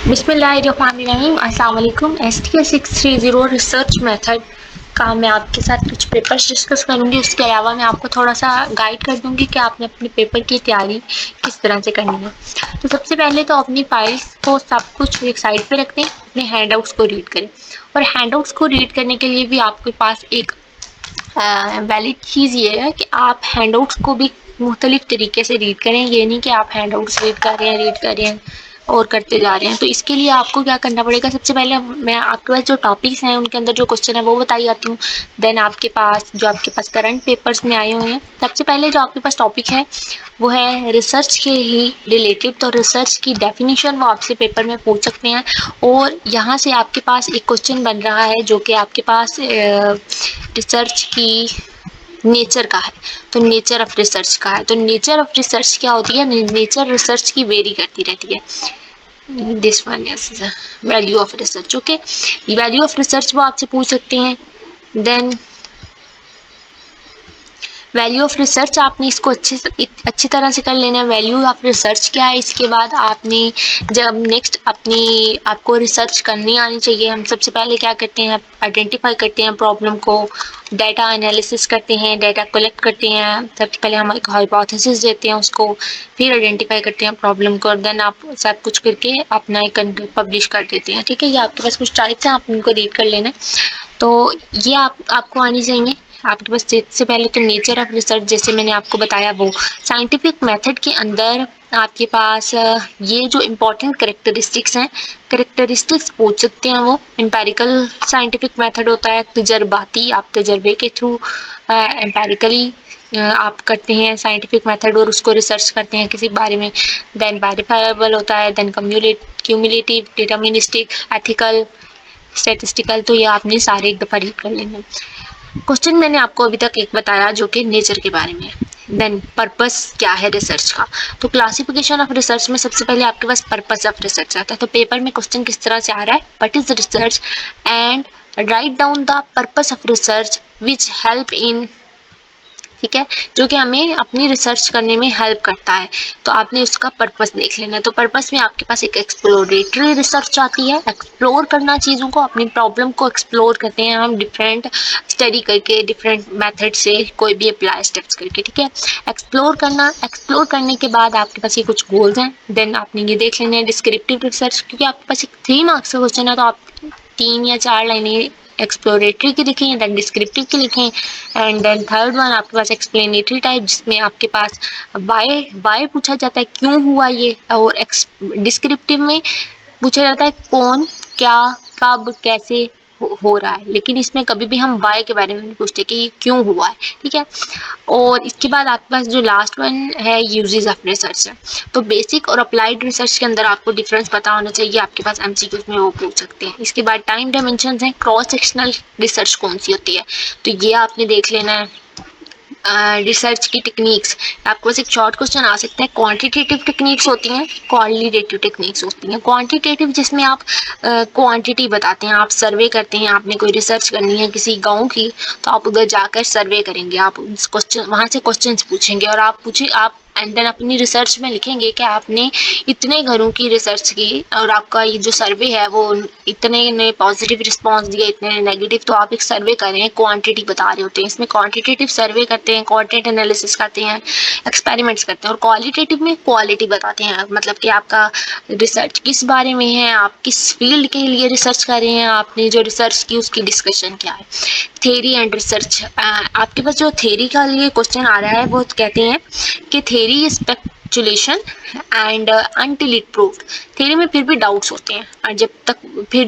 बिस्मिल्लाहिर्रहमानिर्रहीम। अस्सलाम वालेकुम। STS 630 रिसर्च मेथड का मैं आपके साथ कुछ पेपर्स डिस्कस करूंगी। उसके अलावा मैं आपको थोड़ा सा गाइड कर दूंगी कि आपने अपने पेपर की तैयारी किस तरह से करनी है। तो सबसे पहले तो अपनी फाइल्स को सब कुछ एक साइड पे रख दें, अपने हैंडआउट्स को रीड करें। और हैंडआउट्स को रीड करने के लिए भी आपके पास एक वैलिड चीज़ ये है कि आप हैंडआउट्स को भी मुख्तलिफ तरीके से रीड करें। ये नहीं कि आप हैंडआउट्स रीड कर रहे हैं और करते जा रहे हैं। तो इसके लिए आपको क्या करना पड़ेगा, सबसे पहले मैं आपके पास जो टॉपिक्स हैं उनके अंदर जो क्वेश्चन है वो बताई जाती हूँ। देन आपके पास करंट पेपर्स में आए हुए हैं, सबसे पहले जो आपके पास टॉपिक है वो है रिसर्च के ही रिलेटेड। तो रिसर्च की डेफिनेशन वो आपसे पेपर में पूछ सकते हैं। और यहाँ से आपके पास एक क्वेश्चन बन रहा है जो कि आपके पास रिसर्च की नेचर का है। तो नेचर ऑफ रिसर्च का है। तो नेचर ऑफ रिसर्च क्या होती है, नेचर रिसर्च की वेरी करती रहती है। This one is value of research. Okay, value of research वो आपसे पूछ सकते हैं। देन वैल्यू ऑफ रिसर्च आपने इसको अच्छी तरह से कर लेना है। वैल्यू ऑफ रिसर्च क्या है, इसके बाद आपने जब नेक्स्ट अपनी आपको रिसर्च करनी आनी चाहिए। हम सबसे पहले क्या करते हैं, आइडेंटिफाई करते हैं प्रॉब्लम को, डाटा एनालिसिस करते हैं, डाटा कलेक्ट करते हैं। सबसे पहले हम एक हाइपोथेसिस देते हैं उसको, फिर आइडेंटिफाई करते हैं प्रॉब्लम को, और देन आप सब कुछ करके अपना एक पब्लिश कर देते हैं। ठीक है, ये आपके पास कुछ टाइप्स हैं, आप उनको रीड कर लेना। तो ये आपको आनी चाहिए। आपके पास सबसे पहले तो नेचर ऑफ रिसर्च, जैसे मैंने आपको बताया, वो साइंटिफिक मेथड के अंदर आपके पास ये जो इम्पोर्टेंट करेक्टरिस्टिक्स हैं, करेक्टरिस्टिक्स पूछ सकते हैं। वो एम्पेरिकल साइंटिफिक मेथड होता है, तजर्बाती, आप तजर्बे के थ्रू एम्पेरिकली आप करते हैं साइंटिफिक मेथड और उसको रिसर्च करते हैं किसी बारे में। देन वेरीफाइबल होता है, then cumulative, deterministic, ethical, statistical. तो ये आपने सारे एक दफ़ा रीड कर लेंगे। क्वेश्चन मैंने आपको अभी तक एक बताया जो कि नेचर के बारे में है। देन पर्पस क्या है रिसर्च का। तो क्लासिफिकेशन ऑफ रिसर्च में सबसे पहले आपके पास पर्पस ऑफ रिसर्च आता है। तो पेपर में क्वेश्चन किस तरह से आ रहा है, what is research and write down the purpose of research which help in, ठीक है, जो कि हमें अपनी रिसर्च करने में हेल्प करता है। तो आपने उसका पर्पस देख लेना है। तो पर्पस में आपके पास एक एक्सप्लोरेटरी रिसर्च आती है, एक्सप्लोर करना चीज़ों को, अपनी प्रॉब्लम को एक्सप्लोर करते हैं हम डिफरेंट स्टडी करके, डिफरेंट मेथड से, कोई भी अप्लाई स्टेप्स करके। ठीक है, एक्सप्लोर करने के बाद आपके पास ये कुछ गोल्स हैं। देन आपने ये देख लेना है डिस्क्रिप्टिव रिसर्च, क्योंकि आपके पास एक 3 मार्क्स का क्वेश्चन है, तो आप 3 या 4 लाइनें एक्सप्लोरेटरी की लिखें, देन डिस्क्रिप्टिव की लिखें, एंड देन थर्ड वन आपके पास एक्सप्लेनेटरी टाइप, जिसमें आपके पास वाई पूछा जाता है, क्यों हुआ ये, और डिस्क्रिप्टिव में पूछा जाता है कौन, क्या, कब, कैसे हो रहा है। लेकिन इसमें कभी भी हम वाई के बारे में नहीं पूछते कि ये क्यों हुआ है। ठीक है, और इसके बाद आपके पास जो लास्ट वन है यूजेस ऑफ रिसर्च है। तो बेसिक और अप्लाइड रिसर्च के अंदर आपको डिफरेंस पता होना चाहिए, आपके पास एमसीक्यूज में वो पूछ सकते हैं। इसके बाद टाइम डायमेंशंस हैं, क्रॉस सेक्शनल रिसर्च कौन सी होती है, तो ये आपने देख लेना है। रिसर्च की टेक्निक्स, आपको बस एक शॉर्ट क्वेश्चन आ सकता है। क्वांटिटेटिव टेक्निक्स होती हैं, क्वालिटेटिव टेक्निक्स होती हैं। क्वांटिटेटिव जिसमें आप क्वांटिटी बताते हैं, आप सर्वे करते हैं, आपने कोई रिसर्च करनी है किसी गांव की, तो आप उधर जाकर सर्वे करेंगे, आप क्वेश्चन वहाँ से क्वेश्चंस पूछेंगे, और आप एंड देन अपनी रिसर्च में लिखेंगे कि आपने इतने घरों की रिसर्च की और आपका ये जो सर्वे है वो इतने ने पॉजिटिव रिस्पांस दिया, इतने ने नेगेटिव। तो आप एक सर्वे कर रहे हैं, क्वांटिटी बता रहे होते हैं। इसमें क्वांटिटेटिव सर्वे करते हैं, कंटेंट एनालिसिस करते हैं, एक्सपेरिमेंट्स करते हैं। और क्वालिटेटिव में क्वालिटी बताते हैं, मतलब कि आपका रिसर्च किस बारे में है, आप किस फील्ड के लिए रिसर्च कर रहे हैं, आपने जो रिसर्च की उसकी डिस्कशन क्या है। थेरी एंड रिसर्च, आपके पास जो थेरी का लिए क्वेश्चन आ रहा है वो कहते हैं कि theory is speculation and until it proved. Theory में फिर भी डाउट्स होते हैं, और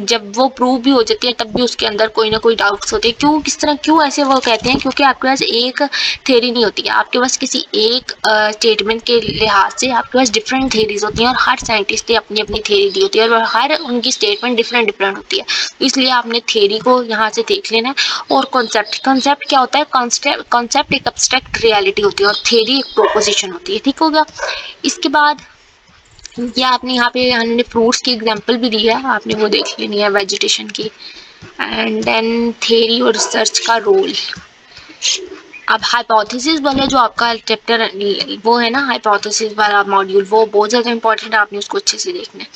जब वो प्रूव भी हो जाती है तब भी उसके अंदर कोई ना कोई डाउट्स होते हैं। क्यों, किस तरह, क्यों ऐसे वो कहते हैं, क्योंकि आपके पास एक थेरी नहीं होती है, आपके पास किसी एक स्टेटमेंट के लिहाज से आपके पास डिफरेंट थेरीज होती हैं, और हर साइंटिस्ट ने अपनी अपनी थेरी दी होती है, और हर उनकी स्टेटमेंट डिफरेंट डिफरेंट होती है। इसलिए आपने थेरी को यहाँ से देख लेना है। और कॉन्सेप्ट क्या होता है, कॉन्सेप्ट एक एब्स्ट्रैक्ट रियलिटी होती है, और थेरी एक प्रोपोजिशन होती है। ठीक हो गया। इसके बाद ये आपने यहाँ पे हमने फ्रूट्स की एग्जांपल भी दी है, आपने वो देख लेनी है, वेजिटेशन की। एंड देन थेरी और रिसर्च का रोल। अब हाइपोथेसिस वाला जो आपका चैप्टर वो है ना, हाइपोथेसिस वाला मॉड्यूल, वो बहुत ज़्यादा इंपॉर्टेंट है, आपने उसको अच्छे से देखना है।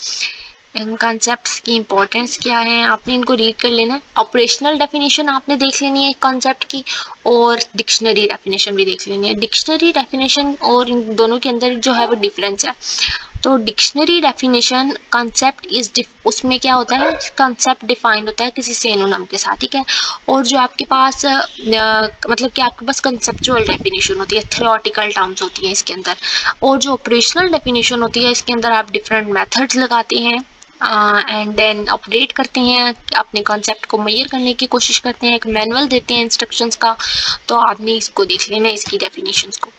इन कॉन्सेप्ट्स की इंपॉर्टेंस क्या है आपने इनको रीड कर लेना है। ऑपरेशनल डेफिनेशन आपने देख लेनी है एक कॉन्सेप्ट की, और डिक्शनरी डेफिनेशन भी देख लेनी है। डिक्शनरी डेफिनेशन और इन दोनों के अंदर जो है वो डिफरेंस है। तो डिक्शनरी डेफिनेशन कॉन्सेप्ट उसमें क्या होता है, कॉन्सेप्ट डिफाइंड होता है किसी सिनोनिम के साथ, ठीक है। और जो आपके पास मतलब कि आपके पास कंसेप्चुअल डेफिनेशन होती है, थ्योरेटिकल टर्म्स होती है इसके अंदर। और जो ऑपरेशनल डेफिनेशन होती है इसके अंदर आप डिफरेंट मेथड्स लगाते हैं एंड देन अपडेट करते हैं, अपने कॉन्सेप्ट को मेजर करने की कोशिश करते हैं, एक मैनुअल देते हैं इंस्ट्रक्शंस का। तो आपने इसको देख लेना इसकी डेफिनेशंस को।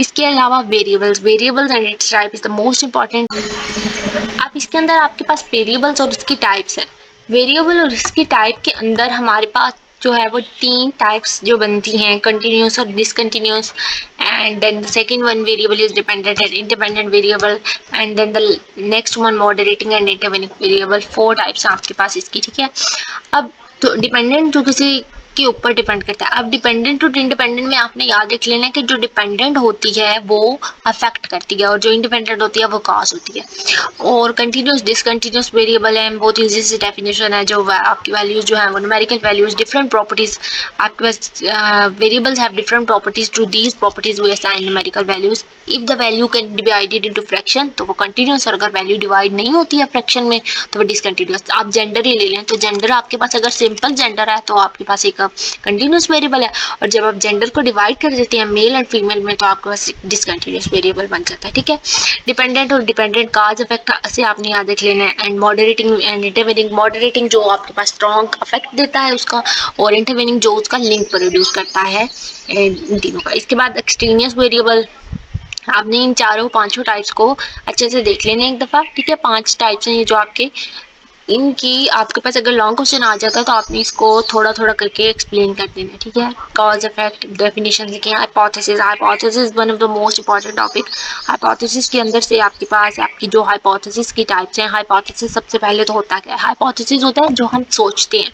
इसके अलावा variables and it's type is the most important. अब इसके अंदर आपके पास वेरिएबल्स और उसकी टाइप्स है। वेरिएबल और इसकी टाइप के अंदर हमारे पास जो है वो तीन टाइप्स जो बनती हैं, कंटिन्यूस और discontinuous. And then the second one variable is dependent and independent variable. And then the next one moderating and intervening variable. Four types हैं आपके पास इसकी, ठीक है। अब तो डिपेंडेंट जो किसी के ऊपर डिपेंड करता है। अब डिपेंडेंट और इंडिपेंडेंट में आपने याद रख लेना कि जो डिपेंडेंट होती है वो अफेक्ट करती है और जो इंडिपेंडेंट होती है वो कॉज होती है। और कंटिन्यूस डिसकंटिन्यूस वेरिएबल है, बहुत ईजी सी डेफिनेशन है। जो आपकी वैल्यूज जो है वो न्यूमेरिकल वैल्यूज डिफरेंट प्रॉपर्टीज, आपके पास variables have different properties, to these properties we assign numerical values. If the value can be divided into fraction तो वो कंटिन्यूस, और अगर वैल्यू डिवाइड नहीं होती है फ्रैक्शन में तो वो डिसकंटिन्यूस। आप जेंडर ही ले लें तो जेंडर आपके पास अगर सिंपल जेंडर है तो आपके पास एक कंटिन्यूस वेरिएबल है, और जब आप जेंडर को डिवाइड कर देते हैं मेल एंड फीमेल में तो आपके पास डिसकंटिन्यूस वेरिएबल बन जाता है, ठीक है। डिपेंडेंट और डिपेंडेंट काज इफेक्ट से आपने याद रख लेना है। And moderating and intervening, moderating जो आपके पास स्ट्रॉन्ग इफेक्ट देता है उसका, और इंटरवेनिंग जो उसका लिंक प्रोड्यूस करता है, इन तीनों का। इसके बाद एक्सट्रेनियस वेरिएबल, आपने इन चारों पांचों टाइप्स को अच्छे से देख लेने एक दफा, ठीक है। पांच टाइप्स हैं ये जो आपके, इनकी आपके पास अगर लॉन्ग क्वेश्चन आ जाता है तो आपने इसको थोड़ा थोड़ा करके एक्सप्लेन कर देना है, ठीक है। कॉज इफेक्ट डेफिनेशन लिखे हैं। Hypothesis, hypothesis one of the most important topic. Hypothesis के अंदर से आपके पास आपकी जो हाइपोथेसिस की टाइप्स हैं। हाइपोथेसिस सबसे पहले तो होता क्या है, हाइपोथेसिस होता है जो हम सोचते हैं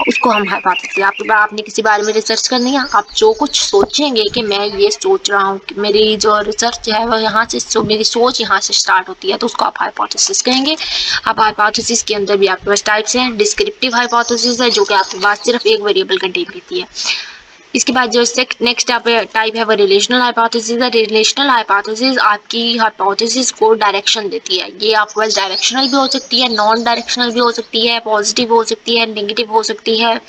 उसको हम हाइपोथेसिस। आपने किसी बारे में रिसर्च करनी है, आप जो कुछ सोचेंगे कि मैं ये सोच रहा हूँ कि मेरी जो रिसर्च है वो यहाँ से, मेरी सोच यहाँ से स्टार्ट होती है तो उसको आप हाइपोथेसिस कहेंगे। अब हाइपोथेसिस के अंदर भी आपके पास टाइप्स हैं। डिस्क्रिप्टिव हाइपोथेसिस है जो कि आपके पास सिर्फ एक वेरिएबल कंटेन करती है। इसके बाद जो नेक्स्ट टाइप है वो रिलेशनल हाइपोथेसिस है। रिलेशनल हाइपोथेसिस आपकी हाइपोथेसिस को डायरेक्शन देती है। ये आपके पास डायरेक्शनल भी हो सकती है, नॉन डायरेक्शनल भी हो सकती है, पॉजिटिव हो सकती है, नेगेटिव हो सकती है,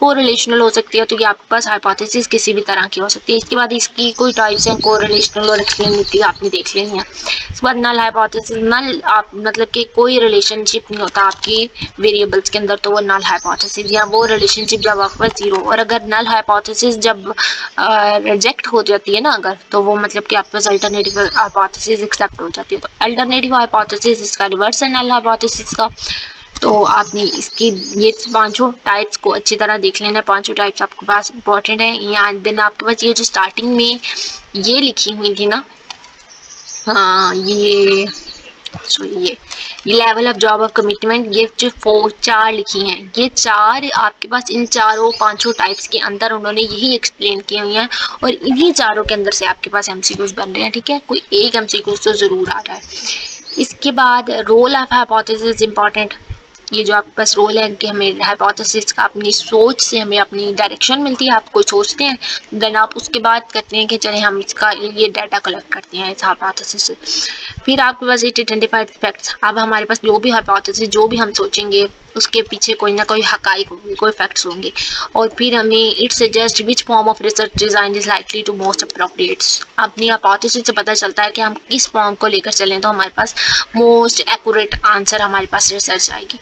कोरिलेशनल हो सकती है। तो ये आपके पास हाइपोथेसिस किसी भी तरह की हो सकती है। इसके बाद इसकी कोई टाइप्स हैं कोरिलेशनल और एक्सप्लेनेटरी, आपने देख लेनी है। इसके बाद नल हाइपोथेसिस, नल आप मतलब कि कोई रिलेशनशिप नहीं होता आपकी वेरिएबल्स के अंदर तो वो नल हाइपोथेसिस, या वो रिलेशनशिप जब आपके पास जीरो। और अगर नल हाइपोथेसिस जब रिजेक्ट हो जाती है ना अगर, तो वो मतलब कि आपके पास अल्टरनेटिव हाइपोथेसिस एक्सेप्ट हो जाती है। तो अल्टरनेटिव हाइपोथेसिस इसका रिवर्स है नल हाइपोथेसिस का। तो आपने इसकी ये पांचों टाइप्स को अच्छी तरह देख लेना। पांचों टाइप्स आपके पास इंपॉर्टेंट है। यहाँ दिन आपके पास ये जो स्टार्टिंग में ये लिखी हुई थी ना, हाँ ये level of job of commitment, ये जो चार लिखी हैं, ये चार आपके पास इन चारों पांचों टाइप्स के अंदर उन्होंने यही एक्सप्लेन किए हुए हैं, और इन्हीं चारों के अंदर से आपके पास एमसीक्यूज बन रहे हैं, ठीक है। कोई एक एमसीक्यूज तो जरूर आ रहा है। इसके बाद रोल ऑफ हाइपोथेसिस इंपॉर्टेंट। ये जो आपके पास रोल है कि हमें हाइपोथेसिस का अपनी सोच से हमें अपनी डायरेक्शन मिलती है। आप कोई सोचते हैं देन आप उसके बाद करते हैं कि चले हम इसका ये डाटा कलेक्ट करते हैं इस हाइपोथेसिस से। फिर आपके पास 80-25 फैक्ट्स। अब हमारे पास जो भी हाइपोथेसिस जो भी हम सोचेंगे उसके पीछे कोई ना कोई हकाइक होंगे, कोई फैक्ट्स होंगे। और फिर हमें it suggest which form of research design is likely to most appropriate. अपनी हाइपोथेसिस से पता चलता है कि हम किस फॉर्म को लेकर चलें तो हमारे पास मोस्ट एक्यूरेट आंसर हमारे पास रिसर्च आएगी।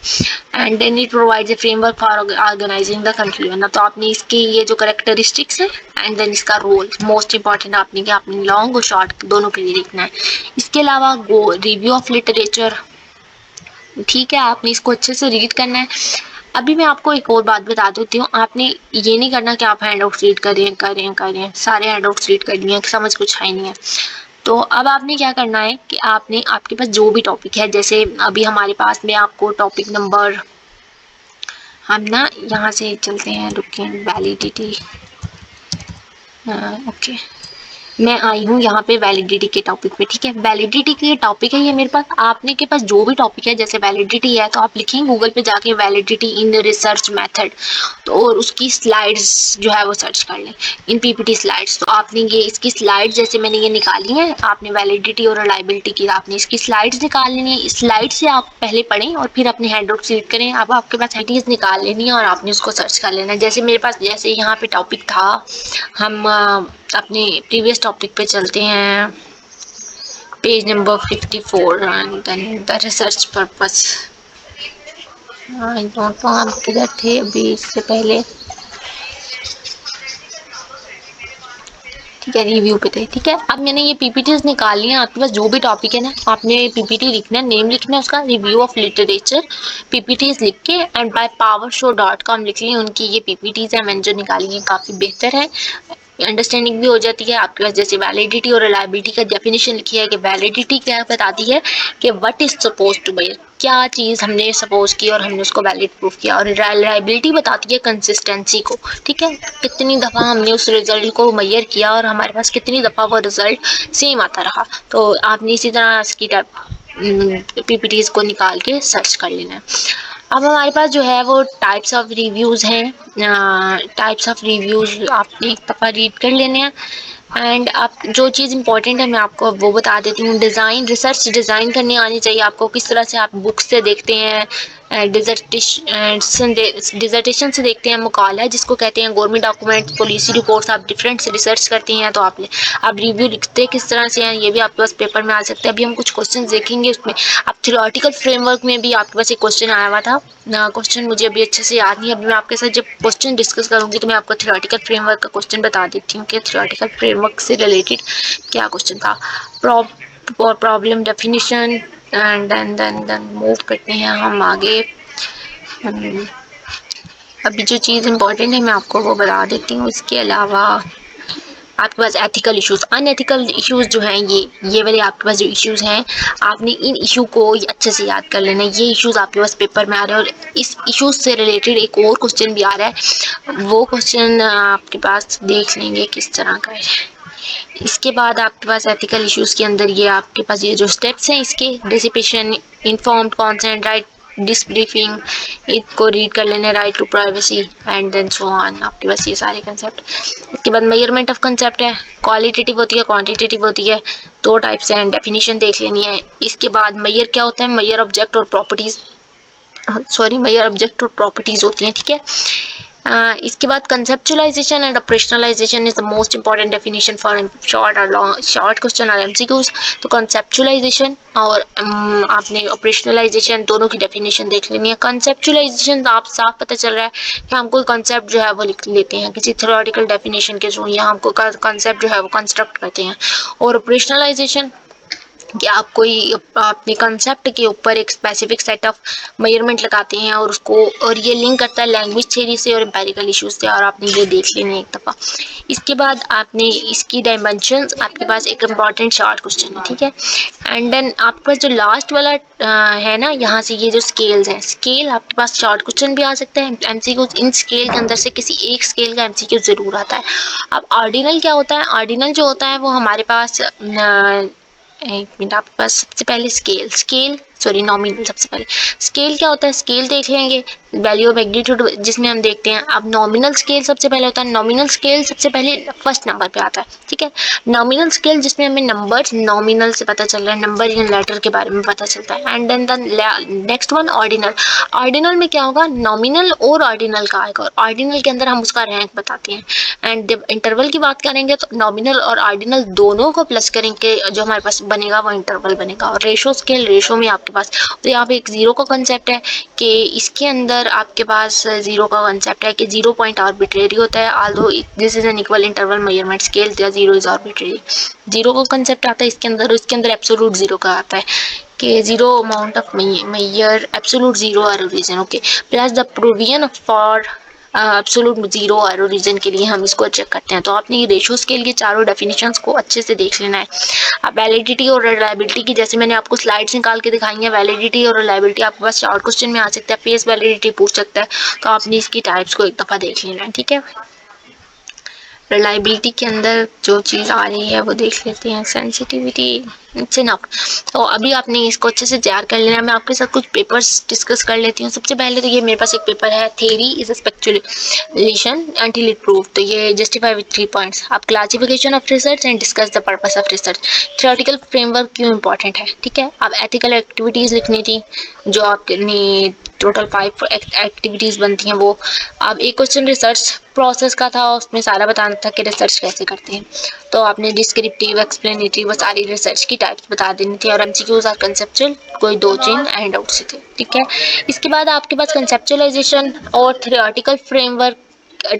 And then it provides a framework for organising the conclusion. तो आपने इसकी ये जो करेक्टरिस्टिक्स है एंड देन इसका रोल मोस्ट इंपॉर्टेंट आपने कि आपने लॉन्ग और शॉर्ट दोनों के लिए देखना है। इसके अलावा रिव्यू ऑफ लिटरेचर, ठीक है, आपने इसको अच्छे से रीड करना है। अभी मैं आपको एक और बात बता देती हूँ, आपने ये नहीं करना कि आप हैंड आउट रीड करें सारे हैंड आउट रीड कर लिए, समझ कुछ है नहीं है। तो अब आपने क्या करना है कि आपने आपके पास जो भी टॉपिक है, जैसे अभी हमारे पास में आपको टॉपिक नंबर, हम ना यहाँ से चलते हैं, रुकें, वैलिडिटी, ओके, मैं आई हूँ यहाँ पे वैलिडिटी के टॉपिक पे, ठीक है। वैलिडिटी के टॉपिक है ये मेरे पास, आपने के पास जो भी टॉपिक है, जैसे वैलिडिटी है तो आप लिखेंगे गूगल पे जाके वैलिडिटी इन रिसर्च मेथड, तो और उसकी स्लाइड्स जो है वो सर्च कर लें, इन पीपीटी स्लाइड्स। तो आपने ये इसकी स्लाइड्स जैसे मैंने ये निकाली है, आपने वैलिडिटी और रिलायबिलिटी की, आपने इसकी स्लाइड्स निकाल लेनी है। स्लाइड से आप पहले पढ़ें और फिर अपने हैंड आउट सिलेक्ट करें। अब आपके पास आइडियाज निकाल लेनी है और आपने उसको सर्च कर लेना है। जैसे मेरे पास जैसे यहाँ पे टॉपिक था, हम अपने प्रीवियस टॉपिक पे चलते हैं, page number 54 and then the research purpose. I don't know हम किधर थे अभी इससे पहले, ठीक है, रिव्यू पे थे, ठीक है। अब मैंने ये पीपीटीज निकाली है, आपके पास जो भी टॉपिक है ना, आपने पीपीटी लिखना है, नेम लिखना है उसका, रिव्यू ऑफ लिटरेचर पीपीटीज लिख के एंड बाय powershow.com लिख ली। उनकी ये पीपीटीज है मैंने जो निकाली है, काफी बेहतर है, अंडरस्टैंडिंग भी हो जाती है आपके पास। जैसे वैलिडिटी और रिलायबिलिटी का डेफिनेशन लिखी है कि वैलिडिटी क्या बताती है कि what is suppose to be, क्या चीज़ हमने सपोज की और हमने उसको वैलिड प्रूफ किया, और रिलायबिलिटी बताती है कंसिस्टेंसी को, ठीक है, कितनी दफ़ा हमने उस रिजल्ट को मेजर किया और हमारे पास कितनी दफ़ा वो रिजल्ट सेम आता रहा। तो आपने इसी तरह इसकी पीपीटीज को निकाल के सर्च कर लेना है। अब हमारे पास जो है वो टाइप्स ऑफ रिव्यूज़ हैं, टाइप्स ऑफ रिव्यूज़ आपने एक दफ़ा रीड कर लेने हैं। एंड आप जो चीज़ इंपॉर्टेंट है मैं आपको वो बता देती हूँ। डिज़ाइन, रिसर्च डिज़ाइन करनी आनी चाहिए आपको, किस तरह से आप बुक्स से देखते हैं, डिजर्टेशन से देखते हैं, मकाला जिसको कहते हैं, गवर्नमेंट डॉक्यूमेंट, पॉलिसी रिपोर्ट्स, आप डिफरेंट से रिसर्च करते हैं तो आप रिव्यू लिखते हैं किस तरह से हैं, ये भी आपके पास पेपर में आ सकता है। अभी हम कुछ क्वेश्चन देखेंगे उसमें। अब थ्योरेटिकल फ्रेमवर्क में भी आपके पास एक क्वेश्चन आया हुआ था, क्वेश्चन मुझे अभी अच्छे से याद नहीं है। अभी मैं आपके साथ जब क्वेश्चन डिस्कस करूंगी तो मैं आपको थ्योरेटिकल फ्रेमवर्क का क्वेश्चन बता देती हूँ कि थ्योरेटिकल फ्रेमवर्क से रिलेटेड क्या क्वेश्चन था। Problem definition and then move करते हैं हम आगे। अभी जो चीज़ इम्पोर्टेंट है मैं आपको वो बता देती हूँ। इसके अलावा आपके पास एथिकल इश्यूज, अनएथिकल इश्यूज जो हैं, ये वाले आपके पास जो इश्यूज हैं, आपने इन इशू को अच्छे से याद कर लेना है। ये इश्यूज आपके पास पेपर में आ रहे हैं और इस इश्यूज से रिलेटेड एक और क्वेश्चन भी आ रहा है, वो क्वेश्चन आपके पास देख लेंगे किस तरह का है। इसके बाद आपके पास एथिकल इश्यूज के अंदर ये आपके पास ये जो स्टेप्स हैं इसके, deception, informed consent, right debriefing, इसको रीड कर लेने, right to privacy and then so on, आपके पास ये सारे कंसेप्ट। इसके बाद मेजरमेंट ऑफ कंसेप्ट है, क्वालिटेटिव होती है, क्वांटिटेटिव होती है, दो टाइप्स हैं, डेफिनेशन देख लेनी है। इसके बाद मेजर क्या होता है, मेजर ऑब्जेक्ट और प्रॉपर्टीज, सॉरी मेजर ऑब्जेक्ट और प्रॉपर्टीज होती हैं, ठीक है। इसके बाद conceptualisation and operationalisation is the most important definition for short और लॉन्ग, शॉर्ट क्वेश्चन और एमसीक्यूज। तो कंसेप्चुलाइजेशन और आपने ऑपरेशनलाइजेशन दोनों की डेफिनेशन देख लेनी है। कंसेप्चुलाइजेशन आप साफ पता चल रहा है कि हम कोई कंसेप्ट जो है वो लिख लेते हैं किसी थ्योरेटिकल डेफिनेशन के थ्रू, या हमको कंसेप्ट जो है वो कंस्ट्रक्ट करते हैं। और ऑपरेशनलाइजेशन कि आप कोई अपने कंसेप्ट के ऊपर एक स्पेसिफिक सेट ऑफ मेजरमेंट लगाते हैं और उसको, और ये लिंक करता है लैंग्वेज थ्योरी से और एम्पेरिकल इश्यूज से, और आपने ये देख लेना एक दफ़ा। इसके बाद आपने इसकी डायमेंशंस, आपके पास एक इम्पॉर्टेंट शॉर्ट क्वेश्चन है, ठीक है। एंड देन आपके पास जो लास्ट वाला है ना, यहाँ से ये जो स्केल्स हैं, स्केल आपके पास शॉर्ट क्वेश्चन भी आ सकता है एमसीक्यू, इन स्केल के अंदर से किसी एक स्केल का एमसीक्यू जरूर आता है। अब ऑर्डिनल क्या होता है, ऑर्डिनल जो होता है वो हमारे पास एक मिनट, आपके पास सबसे पहले सॉरी नॉमिनल, सबसे पहले स्केल क्या होता है, स्केल देख लेंगे, वैल्यू ऑफ मैग्नीट्यूड जिसमें हम देखते हैं। अब नॉमिनल स्केल सबसे पहले होता है, नॉमिनल स्केल सबसे पहले फर्स्ट नंबर पे आता है, ठीक है। नॉमिनल स्केल जिसमें हमें नंबर्स नॉमिनल से पता चल रहा है, नंबर या लेटर के बारे में पता चलता है। And then the next one ordinal, ordinal में क्या होगा, नॉमिनल और ऑर्डिनल का आएगा, और ऑर्डिनल के अंदर हम उसका रैंक बताते हैं। एंड जब इंटरवल की बात करेंगे तो नॉमिनल और ऑर्डिनल दोनों को प्लस करेंगे, जो हमारे पास बनेगा वो इंटरवल बनेगा। और रेशो स्केल, रेशो में आपके पास तो यहाँ पे एक जीरो का कंसेप्ट है कि इसके अंदर आपके पास जीरो का कंसेप्ट है कि 0 पॉइंट आर्बिट्रेरी होता है, Aldous this is an equal interval measurement scale, zero is arbitrary. Zero का कंसेप्ट आता है इसके अंदर, इसके अंदर एब्सोलूट जीरो का आता है कि zero amount of measure absolute zero or reason, okay, plus the provision for absolute zero और रीजन के लिए हम इसको चेक करते हैं। तो आपने ये रेशियोज के लिए चारों डेफिनेशंस को अच्छे से देख लेना है। अब वैलिडिटी और रिलायबिलिटी की, जैसे मैंने आपको स्लाइड्स निकाल के दिखाई है, वैलिडिटी और रिलायबिलिटी आपके पास शॉर्ट क्वेश्चन में आ सकता है, फेस वैलिडिटी पूछ सकता है, तो आपने इसकी टाइप्स को एक दफ़ा देख लेना है, ठीक है। रिलायबिलिटी के अंदर जो चीज़ आ रही है वो देख लेते हैं। Sensitivity it's enough. तो अभी आपने इसको अच्छे से तैयार कर लेना है। मैं आपके साथ कुछ पेपर्स डिस्कस कर लेती हूँ। सबसे पहले तो ये मेरे पास एक पेपर है, theory is speculation until it prove. तो ये जस्टिफाई विद 3 पॉइंट्स। आप classification of research and discuss the purpose of research. Theoretical framework क्यों इंपॉर्टेंट है, ठीक है। आप एथिकल एक्टिविटीज़ लिखनी थी, जो आपने टोटल 5 एक्टिविटीज़ बनती हैं वो। अब एक क्वेश्चन रिसर्च प्रोसेस का था, उसमें सारा बताना था कि रिसर्च कैसे करते हैं। तो आपने डिस्क्रिप्टिव, एक्सप्लेनेटरी, वो सारी रिसर्च की टाइप्स बता देनी थी। और एमसीक्यूज और कंसेप्चुअल कोई 2-3 हैंड आउट से थे, ठीक है। इसके बाद आपके पास कंसेप्चुअलाइजेशन और थ्योरेटिकल फ्रेमवर्क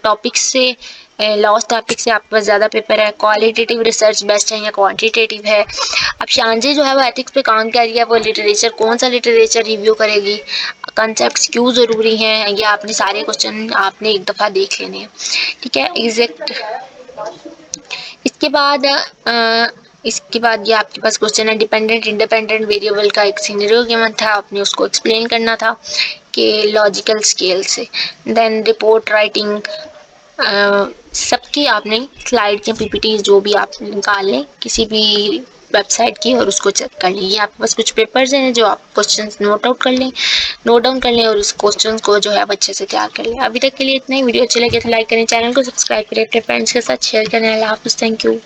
टॉपिक्स से, लॉस्ट टॉपिक से आपके पास ज़्यादा पेपर है। क्वालिटेटिव रिसर्च बेस्ट है या क्वांटिटेटिव है। अब शांजे जो है वो एथिक्स पे काम कर रही है, वो लिटरेचर, कौन सा लिटरेचर रिव्यू करेगी, कंसेप्ट्स क्यों ज़रूरी हैं, ये आपने सारे क्वेश्चन आपने एक दफ़ा देख लेने हैं, ठीक है। एग्जैक्ट। इसके बाद इसके बाद ये आपके पास क्वेश्चन है डिपेंडेंट इंडिपेंडेंट वेरिएबल का एक सिनेरियो गिवन था, आपने उसको एक्सप्लेन करना था कि लॉजिकल स्केल से। देन रिपोर्ट राइटिंग, सबकी आपने स्लाइड या पीपीटी जो भी आप निकाल लें किसी भी वेबसाइट की और उसको चेक कर लें। ये आपके पास कुछ पेपर्स हैं जो आप क्वेश्चंस नोट डाउन कर लें और उस क्वेश्चन को जो है अच्छे से तैयार कर लें। अभी तक के लिए इतना ही। वीडियो अच्छी लगे तो लाइक करें, चैनल को सब्सक्राइब करें, अपने फ्रेंड्स के साथ शेयर करें। अल्लाह हाफ़िज़, थैंक यू।